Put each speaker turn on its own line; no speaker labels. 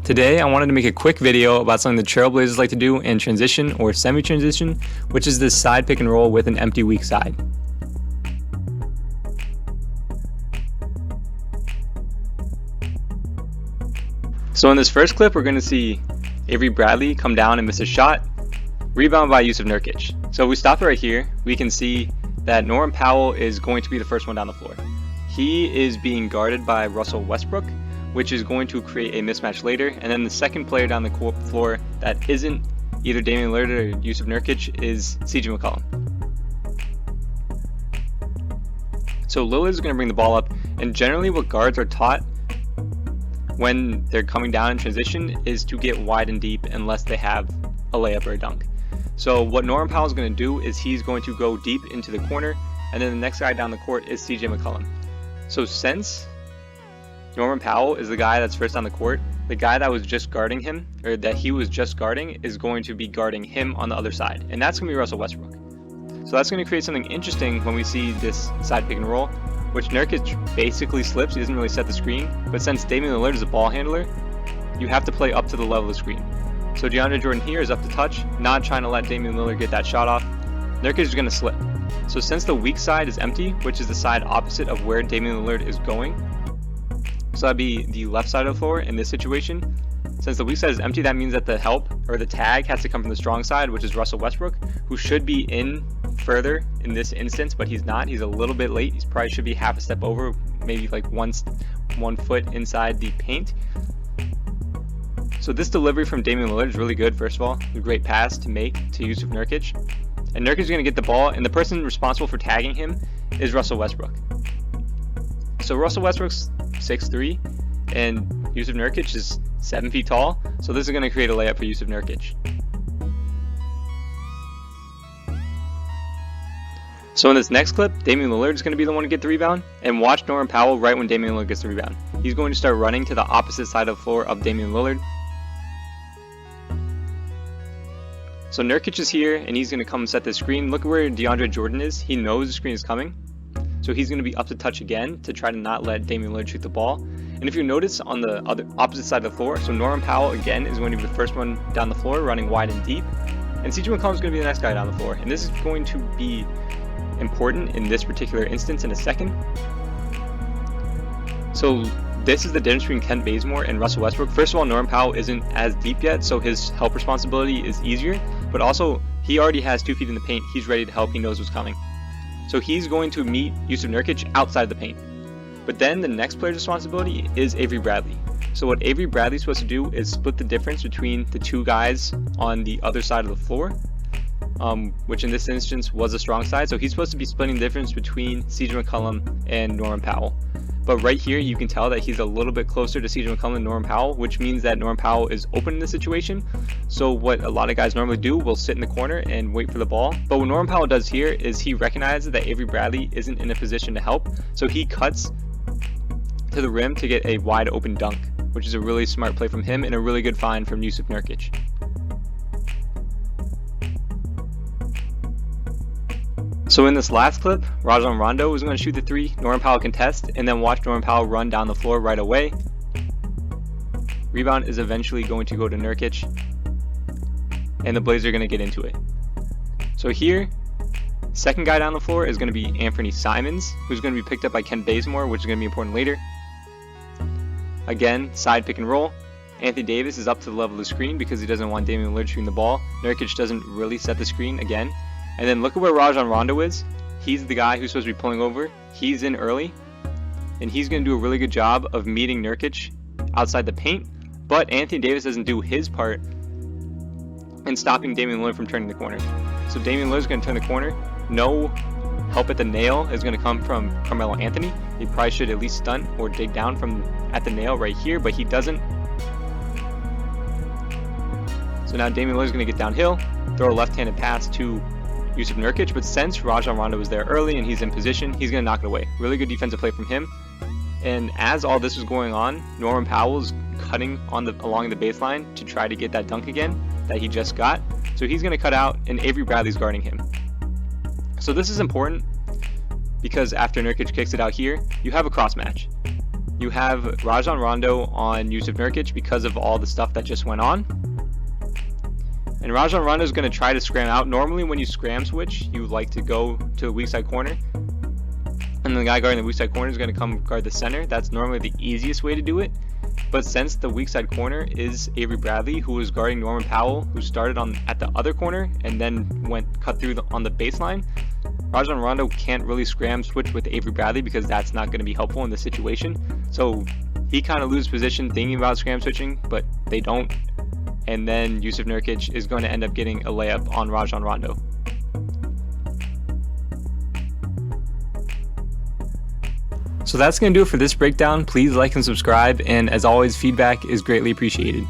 Today, I wanted to make a quick video about something the Trailblazers like to do in transition or semi-transition, which is this side pick and roll with an empty weak side. So in this first clip, we're going to see Avery Bradley come down and miss a shot, rebound by Jusuf Nurkic. So if we stop it right here, we can see that Norman Powell is going to be the first one down the floor. He is being guarded by Russell Westbrook, which is going to create a mismatch later. And then the second player down the floor that isn't either Damian Lillard or Jusuf Nurkic is CJ McCollum. So Lillard is going to bring the ball up, and generally what guards are taught when they're coming down in transition is to get wide and deep unless they have a layup or a dunk. So what Norman Powell is going to do is he's going to go deep into the corner, and then the next guy down the court is CJ McCollum. So since Norman Powell is the guy that's first on the court, the guy that was just guarding him, or that he was just guarding, is going to be guarding him on the other side, and that's going to be Russell Westbrook. So that's going to create something interesting when we see this side pick and roll, which Nurkic basically slips. He doesn't really set the screen, but since Damian Lillard is a ball handler, you have to play up to the level of the screen. So DeAndre Jordan here is up to touch, not trying to let Damian Lillard get that shot off. Nurkic is going to slip. So since the weak side is empty, which is the side opposite of where Damian Lillard is going, so that'd be the left side of the floor in this situation. Since the weak side is empty, that means that the help or the tag has to come from the strong side, which is Russell Westbrook, who should be in further in this instance, but he's not. He's a little bit late. He probably should be half a step over, maybe like one foot inside the paint. So this delivery from Damian Lillard is really good. First of all, a great pass to make to Jusuf Nurkic, and Nurkic is going to get the ball, and the person responsible for tagging him is Russell Westbrook. So Russell Westbrook's 6'3", and Jusuf Nurkic is 7 feet tall, so this is going to create a layup for Jusuf Nurkic. So in this next clip, Damian Lillard is going to be the one to get the rebound, and watch Norman Powell right when Damian Lillard gets the rebound. He's going to start running to the opposite side of the floor of Damian Lillard. So Nurkic is here, and he's going to come set the screen. Look at where DeAndre Jordan is. He knows the screen is coming. So he's going to be up to touch again to try to not let Damian Lillard shoot the ball. And if you notice on the opposite side of the floor, so Norman Powell again is going to be the first one down the floor, running wide and deep. And CJ McCollum is going to be the next guy down the floor. And this is going to be important in this particular instance in a second. So this is the difference between Kent Bazemore and Russell Westbrook. First of all, Norman Powell isn't as deep yet, so his help responsibility is easier. But also, he already has 2 feet in the paint. He's ready to help. He knows what's coming. So he's going to meet Jusuf Nurkic outside the paint. But then the next player's responsibility is Avery Bradley. So what Avery Bradley's supposed to do is split the difference between the two guys on the other side of the floor, which in this instance was the strong side. So he's supposed to be splitting the difference between CJ McCollum and Norman Powell. But right here, you can tell that he's a little bit closer to CJ McCollum than Norman Powell, which means that Norman Powell is open in this situation. So what a lot of guys normally do will sit in the corner and wait for the ball. But what Norman Powell does here is he recognizes that Avery Bradley isn't in a position to help. So he cuts to the rim to get a wide open dunk, which is a really smart play from him and a really good find from Jusuf Nurkic. So in this last clip, Rajon Rondo was going to shoot the three, Norman Powell contest, and then watch Norman Powell run down the floor right away. Rebound is eventually going to go to Nurkic, and the Blazers are going to get into it. So here, second guy down the floor is going to be Anthony Simons, who's going to be picked up by Kent Bazemore, which is going to be important later. Again, side pick and roll. Anthony Davis is up to the level of the screen because he doesn't want Damian Lillard shooting the ball. Nurkic doesn't really set the screen again. And then look at where Rajon Rondo is. He's the guy who's supposed to be pulling over. He's in early, and he's going to do a really good job of meeting Nurkic outside the paint. But Anthony Davis doesn't do his part in stopping Damian Lillard from turning the corner. So Damian Lillard is going to turn the corner. No help at the nail is going to come from Carmelo Anthony. He probably should at least stunt or dig down from at the nail right here, but he doesn't. So now Damian Lillard is going to get downhill, throw a left-handed pass to Jusuf Nurkic, but since Rajon Rondo was there early and he's in position, he's going to knock it away. Really good defensive play from him. And as all this was going on, Norman Powell is cutting along the baseline to try to get that dunk again that he just got. So he's going to cut out, and Avery Bradley's guarding him. So this is important because after Nurkic kicks it out here, you have a cross match. you have Rajon Rondo on Yusuf Nurkic because of all the stuff that just went on. And Rajon Rondo is going to try to scram out. Normally when you scram switch, you like to go to the weak side corner. And the guy guarding the weak side corner is going to come guard the center. That's normally the easiest way to do it. But since the weak side corner is Avery Bradley, who was guarding Norman Powell, who started at the other corner and then cut through on the baseline, Rajon Rondo can't really scram switch with Avery Bradley because that's not going to be helpful in this situation. So he kind of loses position thinking about scram switching, but they don't. And then Yusuf Nurkic is going to end up getting a layup on Rajon Rondo. So that's going to do it for this breakdown. Please like and subscribe, and as always, feedback is greatly appreciated.